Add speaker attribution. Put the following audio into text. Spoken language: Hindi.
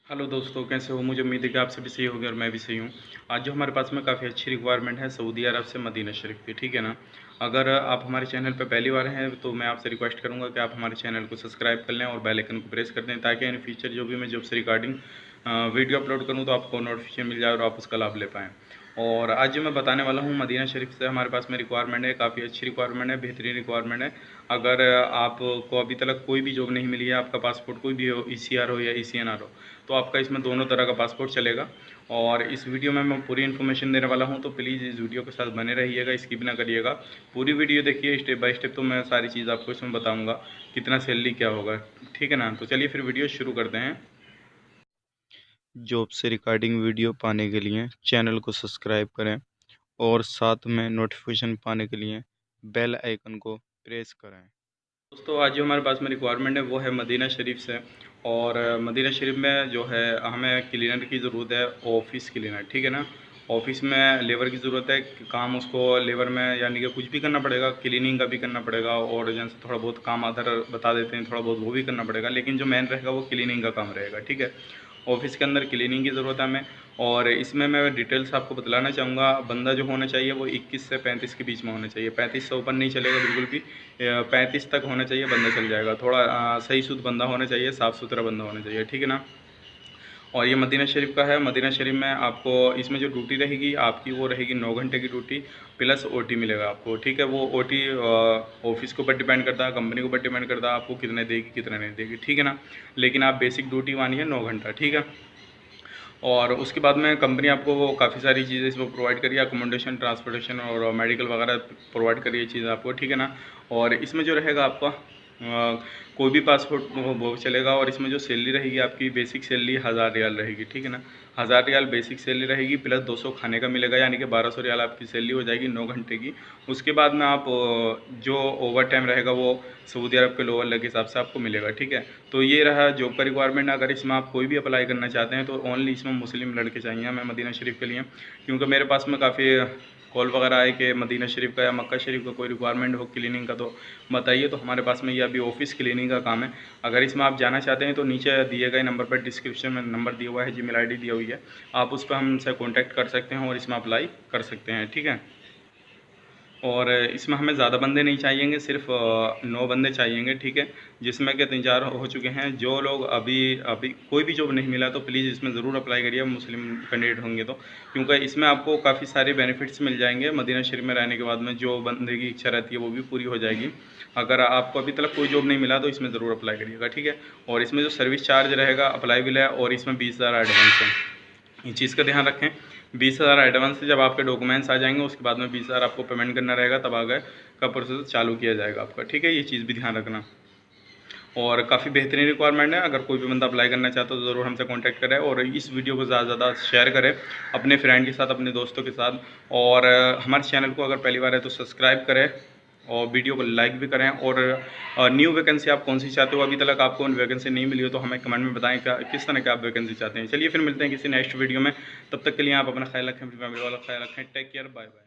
Speaker 1: हेलो दोस्तों, कैसे हो? मुझे उम्मीद है कि आप सभी सही होंगे और मैं भी सही हूँ। आज जो हमारे पास में काफ़ी अच्छी रिक्वायरमेंट है सऊदी अरब से मदीना शरीफ की, ठीक है ना? अगर आप हमारे चैनल पर पहली बार हैं तो मैं आपसे रिक्वेस्ट करूँगा कि आप हमारे चैनल को सब्सक्राइब कर लें और बेल आइकन को प्रेस कर दें, ताकि इन फ्यूचर जो भी मैं जॉब से रिगार्डिंग वीडियो अपलोड करूँ तो आपको नोटिफिकेशन मिल जाए और आप उसका लाभ ले पाएँ। और आज जो मैं बताने वाला हूँ मदीना शरीफ से हमारे पास में रिक्वायरमेंट है, काफ़ी अच्छी रिक्वायरमेंट है, बेहतरीन रिक्वायरमेंट है। अगर आपको अभी तक कोई भी जॉब नहीं मिली है, आपका पासपोर्ट कोई भी हो, ईसीआर हो या ईसीएनआर हो, तो आपका इसमें दोनों तरह का पासपोर्ट चलेगा। और इस वीडियो में मैं पूरी इन्फॉर्मेशन देने वाला हूं, तो प्लीज़ इस वीडियो के साथ बने रहिएगा, स्किप ना करिएगा। पूरी वीडियो देखिए स्टेप बाय स्टेप, तो मैं सारी चीज़ आपको इसमें बताऊंगा, कितना सैलरी क्या होगा, ठीक है ना? तो चलिए फिर वीडियो शुरू करते हैं। जॉब से रिगार्डिंग वीडियो पाने के लिए चैनल को सब्सक्राइब करें और साथ में नोटिफिकेशन पाने के लिए बेल आइकन को प्रेस करें। दोस्तों, आज जो हमारे पास में रिक्वायरमेंट है वो है मदीना शरीफ से। और मदीना शरीफ में जो है हमें क्लीनर की ज़रूरत है, ऑफिस क्लीनर, ठीक है ना? ऑफिस में लेबर की ज़रूरत है, काम उसको लेबर में यानी कि कुछ भी करना पड़ेगा, क्लीनिंग का भी करना पड़ेगा और जैसे थोड़ा बहुत काम अदर बता देते हैं, थोड़ा बहुत वो भी करना पड़ेगा, लेकिन जो मेन रहेगा वो क्लीनिंग का काम रहेगा, ठीक है? ऑफिस के अंदर क्लीनिंग की ज़रूरत है हमें। और इसमें मैं डिटेल्स आपको बतलाना चाहूँगा, बंदा जो होना चाहिए वो 21 से 35 के बीच में होना चाहिए, 35 से ऊपर नहीं चलेगा बिल्कुल भी। 35 तक होना चाहिए, बंदा चल जाएगा। थोड़ा सही शुद्ध बंदा होना चाहिए, साफ़ सुथरा बंदा होना चाहिए, ठीक है ना? और ये मदीना शरीफ का है। मदीना शरीफ में आपको इसमें जो ड्यूटी रहेगी आपकी वो रहेगी 9 घंटे की ड्यूटी प्लस ओटी मिलेगा आपको, ठीक है? वो ओटी ऑफिस के ऊपर डिपेंड करता है, कंपनी के ऊपर डिपेंड करता है आपको कितने देगी कितने नहीं देगी, ठीक है ना? लेकिन आप बेसिक ड्यूटी मानिए 9 घंटा, ठीक है? और उसके बाद में कंपनी आपको वो काफ़ी सारी चीज़ें इसमें प्रोवाइड करिए, अकोमोडेशन, ट्रांसपोर्टेशन और मेडिकल वगैरह प्रोवाइड करिए चीज़ आपको, ठीक है ना? और इसमें जो रहेगा आपका कोई भी पासपोर्ट वो चलेगा। और इसमें जो सैलरी रहेगी आपकी बेसिक सैलरी 1000 रियाल रहेगी, ठीक है ना? 1000 रियाल बेसिक सैलरी रहेगी, प्लस 200 खाने का मिलेगा, यानी कि 1200 रियाल आपकी सैलरी हो जाएगी 9 घंटे की। उसके बाद में आप जो ओवर टाइम रहेगा वो सऊदी अरब के लोअर लग के हिसाब से आपको मिलेगा, ठीक है? तो ये रहा जॉब का रिक्वायरमेंट। अगर इसमें आप कोई भी अप्लाई करना चाहते हैं तो ओनली इसमें मुस्लिम लड़के चाहिए हमें मदीना शरीफ के लिए, क्योंकि मेरे पास में काफ़ी कॉल वगैरह आए कि मदीना शरीफ का या मक्का शरीफ का कोई रिक्वायरमेंट हो क्लीनिंग का तो बताइए। तो हमारे पास में ये अभी ऑफिस क्लीनिंग का काम है। अगर इसमें आप जाना चाहते हैं तो नीचे दिए गए नंबर पर डिस्क्रिप्शन में नंबर दिया हुआ है, जीमेल आईडी दी हुई है, आप उस पर हमसे कॉन्टैक्ट कर सकते हैं और इसमें अप्लाई कर सकते हैं, ठीक है? और इसमें हमें ज़्यादा बंदे नहीं चाहिएंगे, सिर्फ 9 बंदे चाहिएंगे, ठीक है? जिसमें कि 3-4 हो चुके हैं। जो लोग अभी अभी कोई भी जॉब नहीं मिला तो प्लीज़ इसमें ज़रूर अप्लाई करिए, मुस्लिम कैंडिडेट होंगे तो, क्योंकि इसमें आपको काफ़ी सारे बेनिफिट्स मिल जाएंगे। मदीना शरीफ में रहने के बाद में जो बंदे की इच्छा रहती है वो भी पूरी हो जाएगी। अगर आपको अभी तक कोई जॉब नहीं मिला तो इसमें ज़रूर अप्लाई करिएगा, ठीक है? और इसमें जो सर्विस चार्ज रहेगा अप्लाईबल है, और इसमें 20,000 एडवांस है। इस चीज़ का ध्यान रखें। 20,000 एडवांस से जब आपके डॉक्यूमेंट्स आ जाएंगे उसके बाद में 20,000 आपको पेमेंट करना रहेगा, तब आगे का प्रोसेस चालू किया जाएगा आपका, ठीक है? ये चीज़ भी ध्यान रखना। और काफ़ी बेहतरीन रिक्वायरमेंट है। अगर कोई भी बंदा अप्लाई करना चाहता है तो ज़रूर हमसे कांटेक्ट करें, और इस वीडियो को ज़्यादा से ज़्यादा शेयर करें अपने फ्रेंड के साथ, अपने दोस्तों के साथ। और हमारे चैनल को अगर पहली बार है तो सब्सक्राइब करें और वीडियो को लाइक भी करें। और न्यू वैकेंसी आप कौन सी चाहते हो, अभी तक आपको वैकेंसी नहीं मिली हो तो हमें कमेंट में बताएं क्या किस तरह की आप वैकेंसी चाहते हैं। चलिए फिर मिलते हैं किसी नेक्स्ट वीडियो में। तब तक के लिए आप अपना ख्याल रखें, अपनी फैमिली वाला ख्याल रखें। Take care, bye bye.